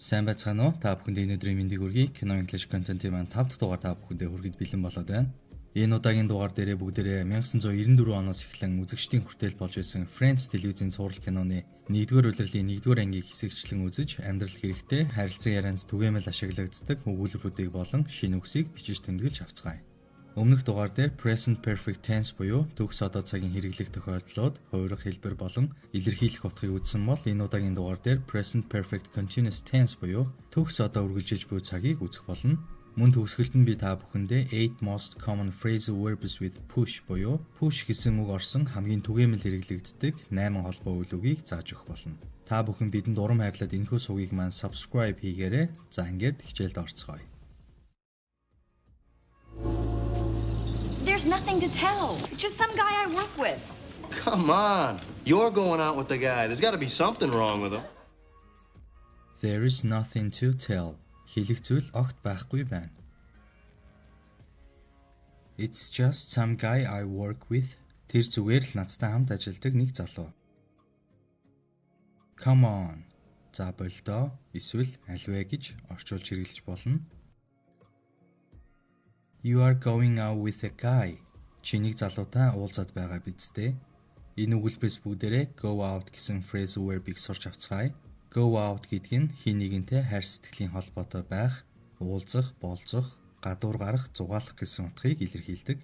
Сайн байцгаана уу? Та бүхэнд өнөөдрийн мэндийг хүргэе. Кино English content-ийн маань 5 дахь дугаар та бүхэндээ хүргэж бэлэн болоод байна. Энэ удаагийн дугаар дээрээ бүгдээрээ 1994 оноос эхлэн үзэгчдийн хүртэл болж байсан Friends телевизийн цуврал киноны 1-р улирлын 1-р ангийг хэсэгчлэн үзэж амьдрал хэрэгтэй, харилцан ярианд түгээмэл ашиглагддаг өгүүлбэрүүдийг болон шинэ үгсийг бичиж тэмдэглэж авцгаая. Өмнөх дугаар дээр present perfect tense буюу төгс одоо цагийн хэрэглэх тохиолдлууд хувирах хэлбэр болон илэрхийлэх утгыг үзсэн бол энэ удаагийн дугаар дээр present perfect continuous tense буюу төгс одоо үргэлжиж буй цагийг үзэх болно. Мөн төгсгөлд нь би та бүхэндээ 8 most common phrasal verbs with push буюу push гэсэн үг орсон хамгийн түгээмэл хэрэглэгддэг 8 холбоо үйл үгийг зааж өгөх болно. Та бүхэн бидэнд урам хайрлаад энэхүү сувгийг маань subscribe хийгээрэй. За ингээд хичээлд орцгоё. There's nothing to tell. It's just some guy I work with. Come on. You're going out with the guy. There's got to be something wrong with him. There is nothing to tell. Хэлэх зүйл огт байхгүй байна. It's just some guy I work with. Тэр зүгээр л надтай хамт ажилладаг нэг залуу. Come on. За болдоо. Эсвэл альвэ гэж орчуулж хэрэглэж болно. You are going out with a guy. Чи нэг залуутай уулзаад байгаа биз дээ. Энэ өгүүлбэрээс бүгдээрээ go out гэсэн phrasal verb-ийг сурч авцгаая. Go out гэдэг нь хин нэгэнтэй хайр сэтгэлийн холбоотой байх, уулзах, болзох, гадуур гарах, зугаалах гэсэн утгыг илэрхийлдэг.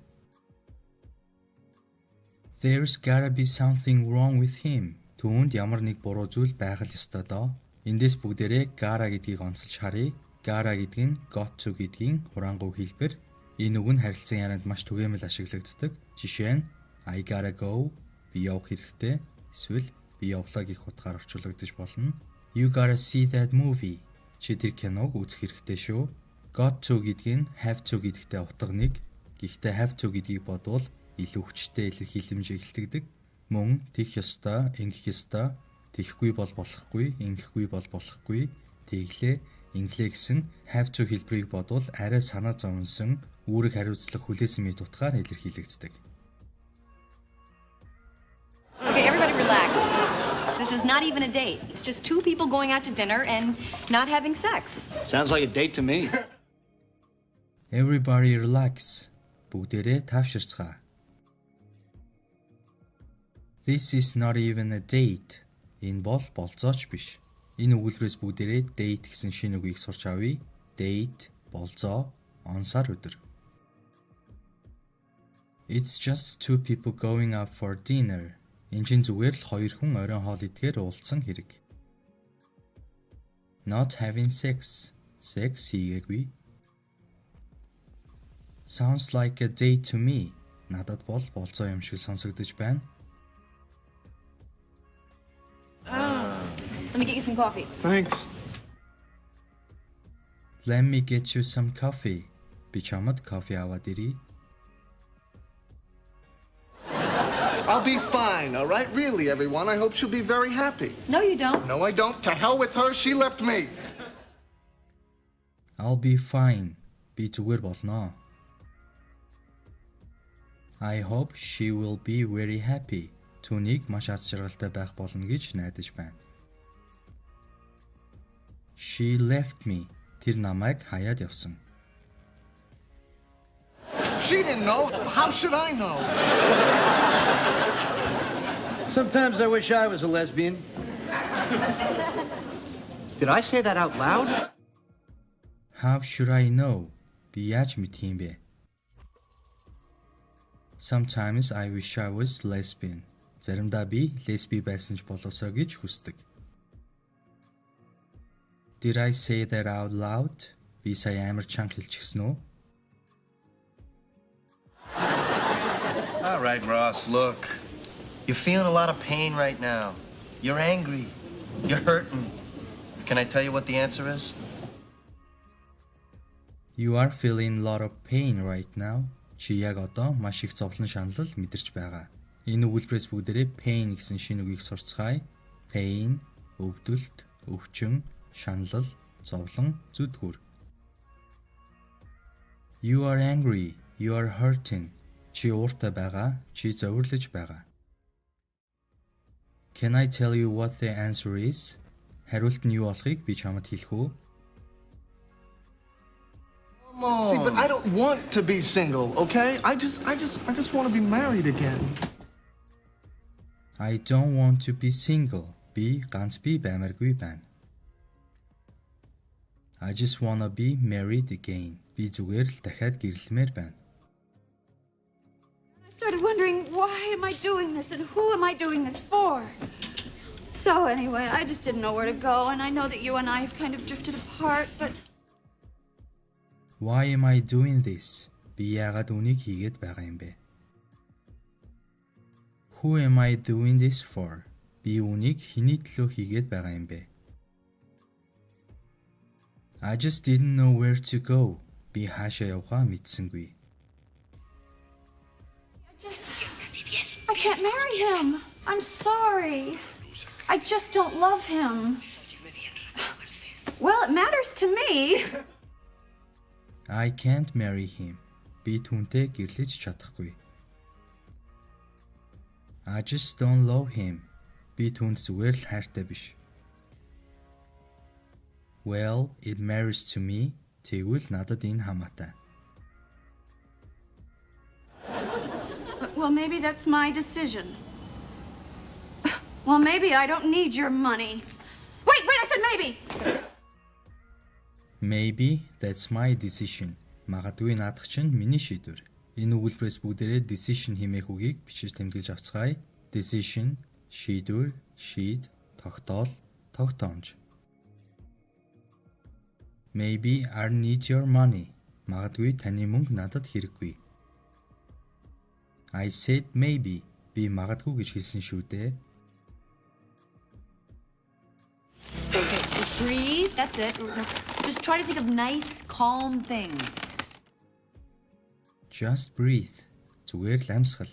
There's gotta be something wrong with him. Түүнд ямар нэг буруу зүйл байх л ёстой доо. Эндээс бүгдээрээ gotta гэдгийг онцолж харъя. Gotta гэдэг нь got to гэдгийн хураангуй хэлбэр. Энэ үг нь харилцан ярианд маш түгээмэл ашиглагддаг. Жишээ нь I gotta go би явах хэрэгтэй. Эсвэл би явлаа гэх утгаар орчуулагдаж болно. You gotta see that movie. Чи тэр киног үзэх хэрэгтэй шүү. Got to гэдэг нь have to гэдэгтэй утга нэг. Гэхдээ have to гэдгийг бодвол илүү хүчтэй илэрхийлэмж эхэлдэг. Мөн тех ёстой, ингэх ёстой, техгүй бол болохгүй, ингэхгүй бол болохгүй, тэглээ, инглээ гэсэн have to хэлбэрийг бодвол арай санаа зовнсон үүрэг хариуцлах хүлээсэн мэт утгаар илэрхийлэгддэг. Okay, everybody relax. This is not even a date. It's just two people going out to dinner and not having sex. Sounds like a date to me. Everybody relax. Бүгдээрээ тавширцгаа. This is not even a date. Энэ бол болцооч биш. Энэ өгүүлбэрээс бүгдээрээ date гэсэн шинэ үгийг сурч авъя. Date, болцоо, он сар өдөр. It's just two people going out for dinner. Энэ чинь зүгээр л хоёр хүн оройн хоол идэхээр уулзсан хэрэг. Not having sex. Sex хийгээгүй. Sounds like a date to me. Надад бол болцоо юм шиг сонсогдож байна. Let me get you some coffee. Thanks. Let me get you some coffee. Би чамд кофе аваад ирье. I'll be fine, all right? Really, everyone. I hope she'll be very happy. No, you don't. No, I don't. To hell with her. She left me. I'll be fine. Би зүгээр болно. I hope she will be very happy. Түүнийг маш аз жаргалтай байх болно гэж найдаж байна. She left me. Тэр намайг хаяад явсан. She didn't know. How should I know? Sometimes I wish I was a lesbian. Did I say that out loud? How should I know? Би яаж мэдх юм бэ? Sometimes I wish I was lesbian. Заримдаа би лесби байсан ч болоосоо гэж хүсдэг. Did I say that out loud? Би сая амар чанга хэлчихсэн үү? All right, Ross, look. You're feeling a lot of pain right now. You're angry. You're hurting. Can I tell you what the answer is? You are feeling a lot of pain right now. Чи яг одоо маш их зовлон шанал мэдэрч байгаа. Энэ өгүүлбэрээс бүгдээрээ pain гэсэн шинэ үгийг сурцгаая. Pain, өвдөлт, өвчин, шанал, зовлон, зүдгүр. You are angry. You are hurting. Чи ууртай байгаа. Чи зовирлож байгаа. Can I tell you what the answer is? Хариулт нь юу болохыг би чамд хэлэх үү? Come on. See, but I don't want to be single, okay? I just want to be married again. I don't want to be single. Би ганц бие баймааргүй байна. I just wanna be married again. Би зүгээр л дахиад гэрлэмээр байна. I started wondering, why am I doing this and who am I doing this for? So anyway, I just didn't know where to go, and I know that you and I have kind of drifted apart, but Why am I doing this? Би яагаад үнийг хийгээд байгаа юм бэ? Who am I doing this for? Би үнийг хэний төлөө хийгээд байгаа юм бэ? I just didn't know where to go. Би хаашаа явахаа мэдсэнгүй. I can't marry him. I'm sorry. I just don't love him. Well, it matters to me. I can't marry him. Би түүнтэй гэрлэж чадахгүй. I just don't love him. Би түүнд зүгээр л хайртай биш. Well, it matters to me. Тэгвэл надад энэ хамаатай. Well, maybe that's my decision. Well, maybe I don't need your money. Wait, I said maybe. Maybe that's my decision. Магадгүй наадах чинь миний шийдвэр. Энэ өгүүлбэрээс бүгдээрээ decision хэмээх үгийг бичиж тэмдэглэж авцгаая. Decision, шийдвэр, шийд, тогтоол, тогтоомж. Maybe I need your money. Магадгүй таны мөнгө надад хэрэггүй. I said maybe. Би магадгүй гэж хэлсэн шүү дээ. Okay, just breathe. That's it. No, just try to think of nice, calm things. Just breathe. Зүгээр л амьсгал.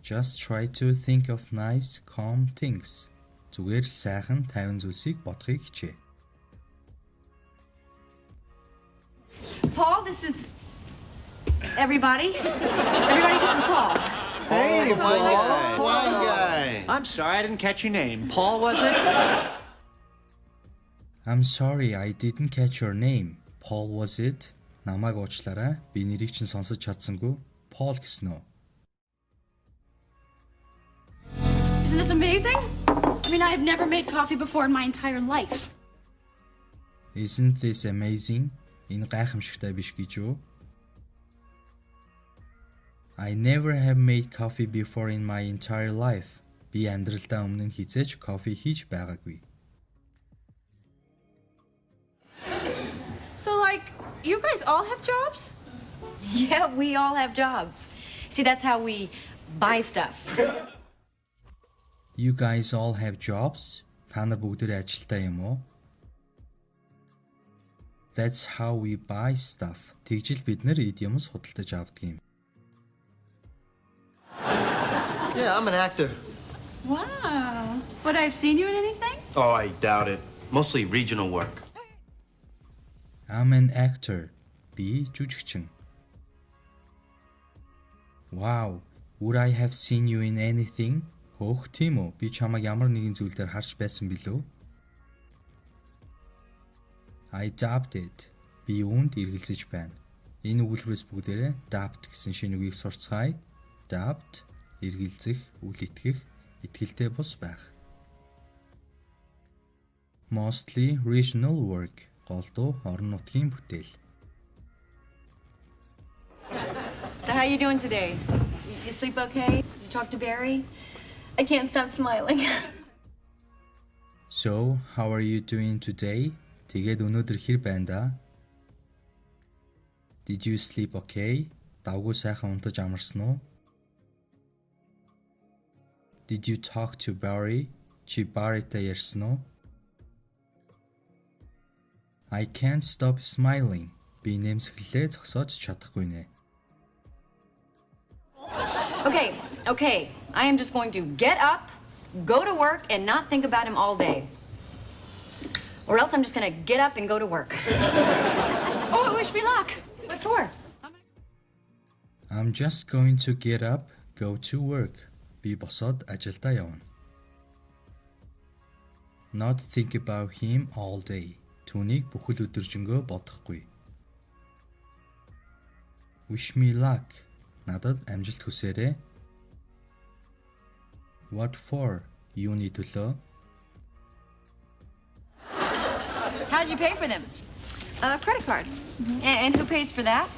Just try to think of nice, calm things. Зүгээр л сайхан, тайван зүйлсийг бодохыг хичээ. Paul, this is everybody. Everybody, this is Paul. Hey, one guy. I'm sorry, I didn't catch your name. Paul, was it? I'm sorry, I didn't catch your name. Paul was it? Намайг уучлаарай. Би нэрийг чинь сонсож чадсангүй. Paul гэсэн үү? Isn't this amazing? I mean, I have never made coffee before in my entire life. Isn't this amazing? Энэ гайхамшигтай биш гэж үү? I never have made coffee before in my entire life. Би амьдралдаа өмнө нь хизээч кофе хийж байгаагүй. So, like, you guys all have jobs? Yeah, we all have jobs. See, that's how we buy stuff. You guys all have jobs? Та нар бүгдээ ажилтаа юм уу? That's how we buy stuff. Тэгжил бид нэр эд юмс худалдаж авдаг юм. Yeah, I'm an actor. Wow. Would I have seen you in anything? Oh, I doubt it. Mostly regional work. I'm an actor. Би жүжигчин. Wow. Would I have seen you in anything? Хөөх тийм үү? Би чамайг ямар нэгэн зүйл дээр харж байсан билүү? I dubbed it. Би үүнд эргэлзэж байна. Энэ өгүүлбэрээс бүгдээрээ dubbed гэсэн шинэ үгийг сурцгаая. Dubbed, эргэлзэх, үл итгэх, итгэлтэй бус байх. Mostly regional work. Голдуу орон нутгийн бүтээл. So how you doing today? You sleep okay? Did you talk to Barry? I can't stop smiling. So, how are you doing today? Тэгээд өнөөдөр хэр байна да? Did you sleep okay? Давгүй сайхан унтаж амарсан уу? Did you talk to Barry? Чи Barry-тай ярьсан уу? I can't stop smiling. Би нэмсгэлээ зогсоож чадахгүй нэ. Okay. I am just going to get up, go to work, and not think about him all day. Or else I'm just gonna get up and go to work. Oh, wish me luck. What for? I'm just going to get up, go to work. Би босоод ажилдаа явна. Not think about him all day. Түүнийг бүхэл өдөржингөө бодохгүй. Wish me luck. Надад амжилт хүсээрэй. What for? Юуны төлөө? How'd you pay for them? Credit card. And who pays for that?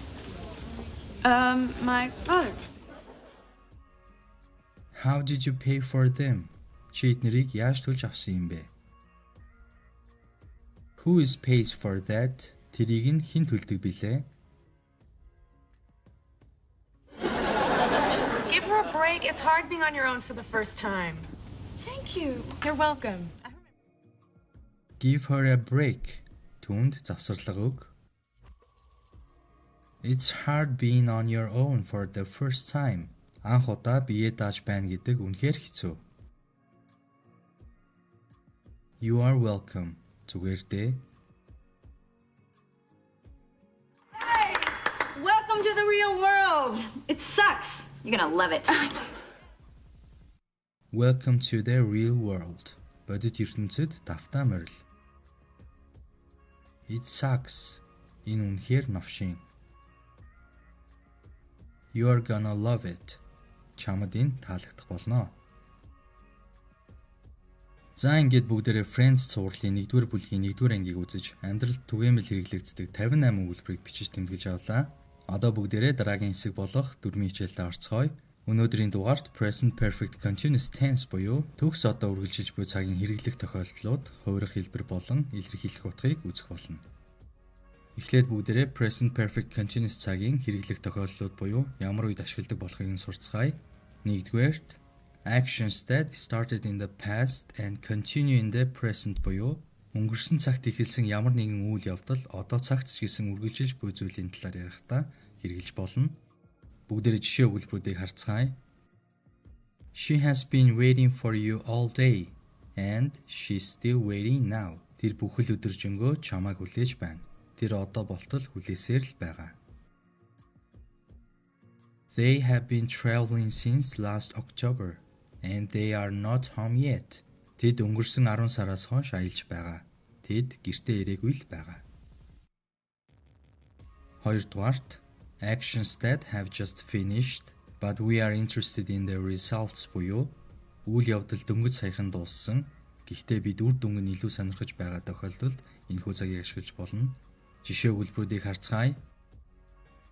My father. How did you pay for them? Чи эднэрийг яаж төлж авсан юм бэ? Who is pays for that? Тэрийг нь хэн төлдөг билээ? Give her a break. It's hard being on your own for the first time. Thank you. You're welcome. Give her a break. Түүнд завсарлага өг. It's hard being on your own for the first time. Анх удаа бие дааж байна гэдэг үнэхээр хэцүү. You are welcome. Зүгээр дээ. Welcome to the real world. It sucks. You're gonna love it. Welcome to the real world. Бодит ертөнцид давтаа морил. It sucks. Энэ үнэхээр новшин. You are gonna love it. Чамд энэ таалагдах болно. За ингээд бүгдээрээ Friends цувралын 1-р бүлгийн 1-р ангийг үзэж амьдралд түгээмэл хэрэглэгддэг 58 үйлбэрийг бичиж тэмдэглэж авлаа. Одоо бүгдээрээ дараагийн хэсэг болох 4-ийн хичээлдээ орцгоё. Өнөөдрийн дугаарт Present Perfect Continuous Tense буюу төгс одоо үргэлжилж буй цагийн хэрэглэх тохиолдлууд, хувирах хэлбэр болон илэрхийлэх утгыг үзэх болно. Эхлээд бүгдээрээ Present Perfect Continuous цагийн хэрэглэх тохиолдлууд буюу ямар үед ашигладаг болохыг нь сурцгаая. 1-р actions that started in the past and continue in the present буюу өнгөрсөн цагт эхэлсэн ямар нэгэн үйл явдал одоо цагт ч гэсэн үргэлжилж буй зүйлийн талаар ярихдаа хэрэгжилж болно. Бүгдээрээ жишээ өгүүлбэрүүдийг харцгаая. She has been waiting for you all day and she's still waiting now. Тэр бүхэл өдөржингөө чамайг хүлээж байна. Тэр одоо болтол хүлээсээр л байгаа. They have been traveling since last October and they are not home yet. Тэд өнгөрсөн 10 сараас хойш аялж байгаа. Тэд гэртээ ирээгүй л байгаа. 2-р actions that have just finished but we are interested in the results буюу үйл явдал дөнгөж саяхан дууссан. Гэхдээ бид үр дүнг нь илүү сонирхож байгаа тохиолдолд энэхүү цагийг ашиглаж болно. Жишээ өгүүлбэрүүдийг харцгаая.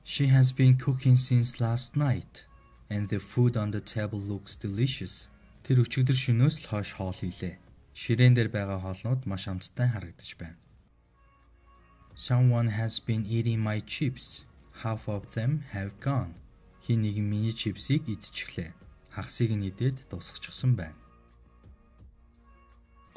She has been cooking since last night and the food on the table looks delicious. Тэр өчигдөр шөнөөс л хойш хоол хийлээ. Ширээн дээр байгаа хоолнууд маш амттай харагдаж байна. Someone has been eating my chips. Half of them have gone. Хин нэгэн миний чипсийг идчихлээ. Хагасыг нь идээд дуусчихсан байна.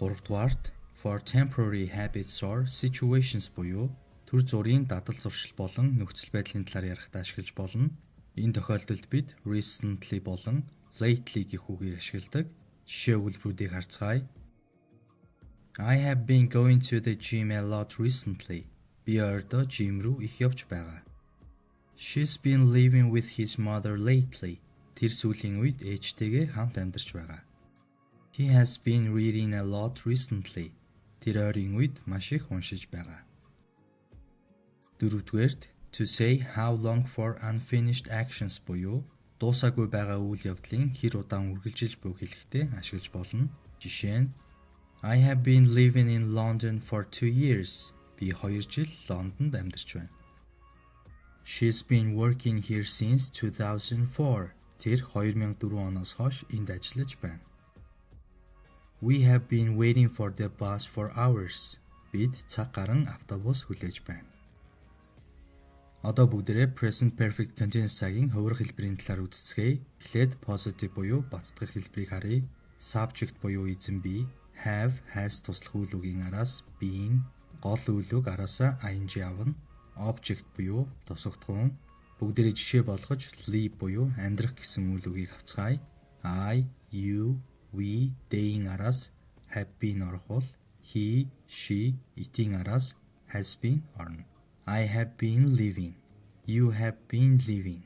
3-р for temporary habits or situations буюу төр зүрийн дадал зуршил болон нөхцөл байдлын талаар ярихдаа ашиглаж болно. Энэ тохиолдолд бид recently болон lately гэх үгийг ашигладаг. Жишээ өгүүлбэрүүдийг харцгаая. I have been going to the gym a lot recently. Би ойрдоо жим рүү их явж байгаа. She's been living with his mother lately. Тэр сүүлийн үед ээжтэйгээ хамт амьдарч байгаа. He has been reading a lot recently. Тэр ойрын үед маш их уншиж байгаа. 4-р to say how long for unfinished actions буюу дуусаагүй байгаа үйл явдлын хэр удаан үргэлжилж буйг хэлэхдээ ашиглаж болно. Жишээ нь I have been living in London for 2 years. Би 2 жил Лондонд амьдарч байна. She's been working here since 2004. Тэр 2004 оноос хойш энд ажиллаж байна. We have been waiting for the bus for hours. Бид цаг гарan автобус хүлээж байна. Одоо бүгдээрээ present perfect continuous цагийн хувирах хэлбэрийн талаар үздэцгээе. Эхлээд positive буюу баттгах хэлбэрийг харъя. Subject буюу эзэн бий, have, has туслах үйл үгийн араас been, гол үйл үг араасаа ing авна. Object буюу тусгатгун. Бүгдээрээ жишээ болгож live буюу амьдрах гэсэн үйл үгийг авцгаая. I, you, we, they-ийн араас have been орохвол he, she, it-ийн араас has been орно. I have been living. You have been living.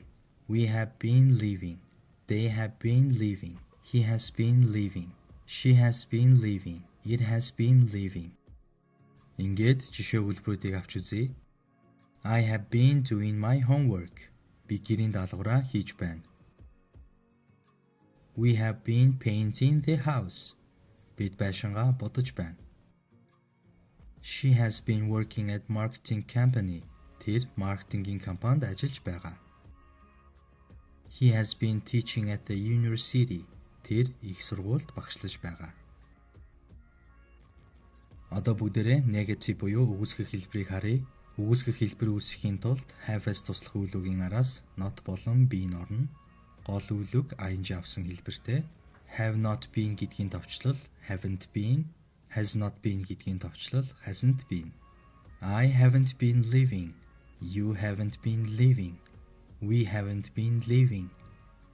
We have been living. They have been living. He has been living. She has been living. It has been leaving. Ингээд жишээ үйлбэрүүдийг авч үзье. I have been doing my homework. Би гэрийн даалгавраа хийж байна. We have been painting the house. Бид байшингаа бодож байна. She has been working at marketing company. Тэр маркетингийн компанид ажиллаж байгаа. He has been teaching at the university. Тэр их сургуульд багшлаж байгаа. Одоо бүгдээрээ negative буюу үгүйсгэх хэлбэрийг харъя. Үгүйсгэх хэлбэр үүсгэхийн тулд have-с туслах үйл үгийн араас not болон been орно. Гол үйл үг ing авсан хэлбэртэй. Have not been гэдгийн товчлол haven't been, has not been гэдгийн товчлол hasn't been. I haven't been living. You haven't been living. We haven't been living.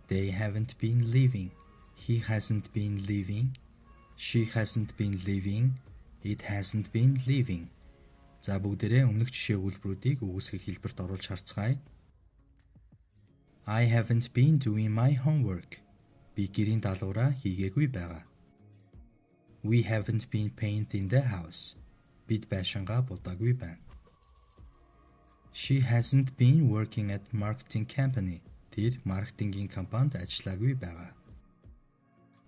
They haven't been living. He hasn't been living. She hasn't been living. It hasn't been living. За бүгдээрээ өмнөх жишээ үйлбэрүүдийг үгүйсгэх хэлбэрт оруулж харцгаая. I haven't been doing my homework. Би гэрийн даалгавраа хийгээгүй байгаа. We haven't been painting the house. Бид байшингаа будаагүй байна. She hasn't been working at marketing company. Тэр маркетингийн компанид ажиллаагүй байгаа.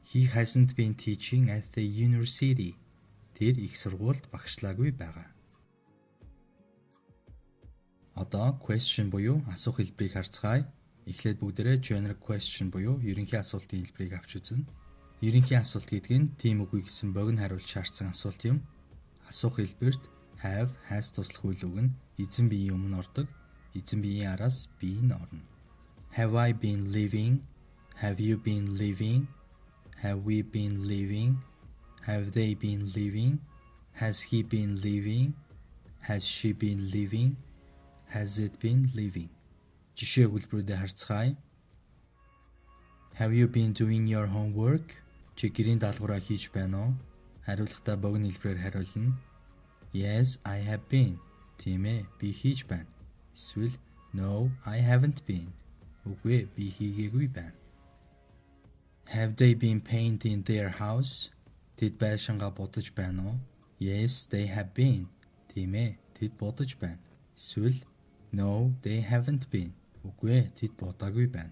He hasn't been teaching at the university. Тэр их сургуульд багшлаагүй байгаа. Одоо question буюу асуух хэлбэрийг харцгаая. Эхлээд бүгдээрээ generic question буюу ерөнхий асуултын хэлбэрийг авч үзнэ. Ерөнхий асуулт гэдэг нь тийм үгүй гэсэн богино хариулт шаардсан асуулт юм. Асуух хэлбэрт have, has туслах үйл үг нь эзэн биеийн өмнө ордог. Эзэн биеийн араас бие нь орно. Have I been living? Have you been living? Have we been living? Have they been living? Has he been living? Has she been living? Has it been living? Жишээ үйлбэрүүдээ харцгаая. Have you been doing your homework? Чи гэрийн даалгавраа хийж байна уу? Хариулахдаа богино хэлбэрээр хариулна. Yes, I have been. Тийм ээ, би хийж байна. Эсвэл No, I haven't been. Үгүй, би хийгээгүй байна. Have they been painting their house? Тэд байшингаа будаж байна уу? Yes, they have been. Тийм ээ, тэд будаж байна. Эсвэл No, they haven't been. Үгүй, тэд будаагүй байна.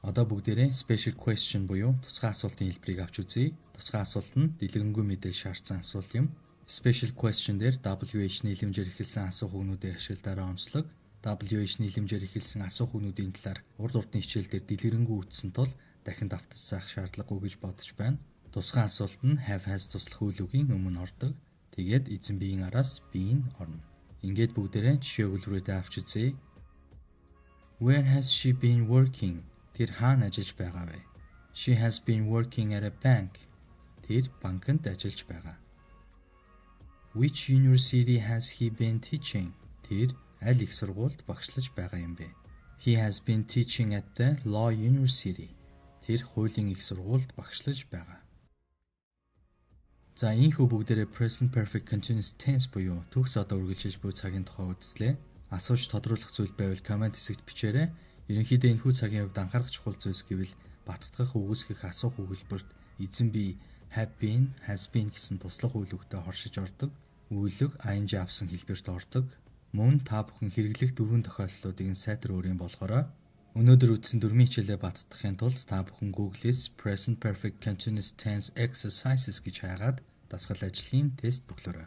Одоо бүгдээрээ special question буюу тусгай асуултын хэлбэрийг авч үзье. Тусгай асуулт нь дэлгэрэнгүй мэдээлэл шаардсан асуулт юм. Special question дээр WH нийлэмжээр эхэлсэн асуух үгнүүдийн ашиглалтаараа онцлог. WH нийлэмжээр эхэлсэн асуух үгнүүдийн талаар урд урдны хичээлдэр дэлгэрэнгүй үтсэн тул дахин давтаж заах шаардлагагүй гэж бодож байна. Тусгай асуулт нь have has туслах үйл үгийн өмнө ордог. Тэгээд эзэн биеийн араас been орно. Ингээд бүгдээрээ жишээ үйлбэрүүдээ авч үзье. Where has she been working? Тэр хаана ажиллаж байгаа вэ? She has been working at a bank. Тэр банкнд ажиллаж байгаа. Which university has he been teaching? Тэр аль их сургуульд багшлаж байгаа юм бэ? He has been teaching at the law university. Тэр хуулийн их сургуульд багшлаж байгаа. За ийхүү бүгдээрээ present perfect continuous tense буюу төгс одоо үргэлжилж буй цагийн тухай үзлээ. Асууж тодруулах зүйл байвал комент хэсэгт бичээрэй. Ерөнхийдөө энэхүү цагийн хувьд анхаарах чухал зүйлс гэвэл баттгах үгүйсгэх асуух өгүүлбэрт эзэн бие have been, has been гэсэн туслах үйл үгтэй хоршиж ордог. Үйлэг ing авсан хэлбэрт ордог. Мөн та бүхэн хэрэглэх дөрвөн тохиолдлуудыг сайтар өөрийн болохоор өнөөдөр үзсэн дөрмийн хичээлээ баттгахын тулд та бүхэн Google-с present perfect continuous tense exercises гэж хайгаад дасгал ажлын тест бүглөөрэй.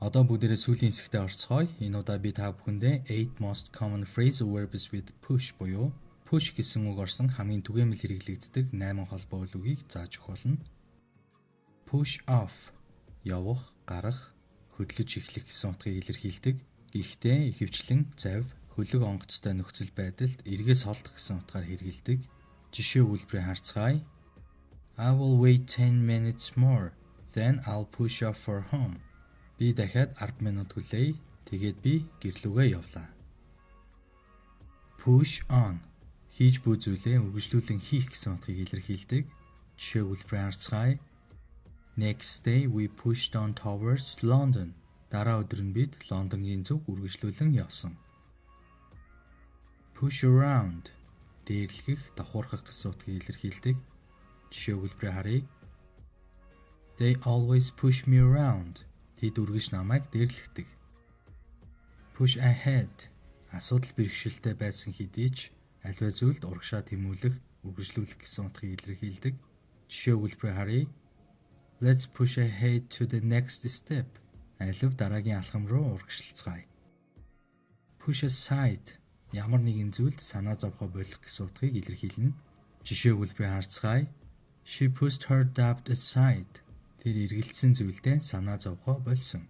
Одоо бүгдээрээ сүүлийн хэсэгтээ орцгоё. Энэ удаа би та бүхэндээ 8 most common phrasal verbs with push буюу push гэсэн үг орсон хамгийн түгээмэл хэрэглэгддэг 8 холбоо үйл үгийг зааж өгөх болно. Push off явах, гарах, хөдлөж эхлэх гэсэн утгыг илэрхийлдэг. Гэхдээ ихэвчлэн завь, хөлөг онгоцтой нөхцөл байдалд эргээс холдох гэсэн утгаар хэрэглэдэг. Жишээ үйлбэрийг харцгаая. I will wait 10 minutes more, then I'll push off for home. Би дахиад 10 минут хүлээе. Тэгээд би гэрлүүгээ явлаа. Push on хийж буй зүйлээ үргэлжлүүлэн хийх гэсэн утгыг илэрхийлдэг. Жишээ үйлбэрийг харцгаая. Next day we pushed on towards London. Дараа өдөр нь бид Лондонгийн зүг үргэлжлүүлэн явсан. Push around дээрлэх, давхуурхах гэсэн утгыг илэрхийлдэг. Жишээ өгүүлбэрээ харъя. They always push me around. Тэд үргэлж намайг дээрлэхдэг. Push ahead. Асуудал бэрхшээлтэй байсан хэдий ч альва зүйлд урагшаа тэмүүлэх, үргэлжлүүлэх гэсэн утгыг илэрхийлдэг. Жишээ өгүүлбэрээ харъя. Let's push ahead to the next step. Алив дараагийн алхам руу урагшлцгаая. Push aside. Ямар нэгэн зүйлд санаа зовхоо болох гэсэн утгыг илэрхийлнэ. Жишээ өгүүлбэрээ харцгаая. She pushed her doubt aside. Тэр эргэлзсэн зүйлдээ санаа зовхоо болсон.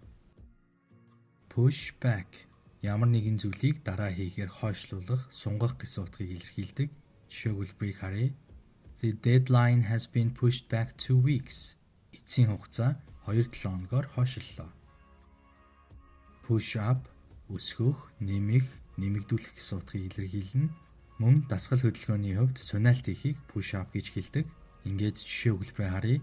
Push back. Ямар нэгэн зүйлийг дараа хийхээр хойшлуулах, сунгах гэсэн утгыг илэрхийлдэг. Жишээ өгүүлбэрийг харъя. The deadline has been pushed back 2 weeks. Эцсийн хугацаа 2-7 хоногоор хойшлолоо. Push up. Өсгөх, нэмэх, нэмэгдүүлэх гэсэн утгыг илэрхийлнэ. Мөн дасгал хөдөлгөөний хувьд сунаалт хийхийг push up гэж хэлдэг. Ингээд жишээ өгүүлбэрээ харъя.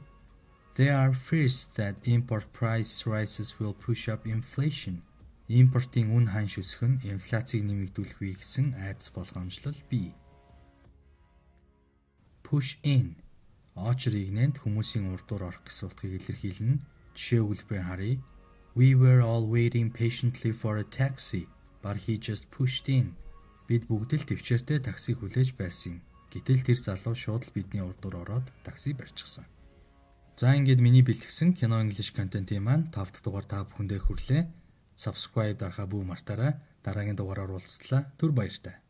There are fears that import price rises will push up inflation. Импортын үн ханш өсөх нь инфляцийг нэмэгдүүлэх вэ гэсэн айдас болгоомжлол бий. Push in. Очор игнэнд хүмүүсийн урдуур орох гэсэн утгыг илэрхийлнэ. Жишээ өгүүлбэрээ харъя. We were all waiting patiently for a taxi, but he just pushed in. Бид бүгд л төвчээртэй таксиг хүлээж байсан. Гэтэл тэр залуу шууд л бидний урдуур ороод такси барьчихсан. За ингээд миний бэлтгэсэн кино English content-ийн маань 5 дахь дугаар та бүхэндээ хүрлээ. Subscribe дарахаа бүү мартаарай. Дараагийн дугаараар уулзлаа. Түр баяртай.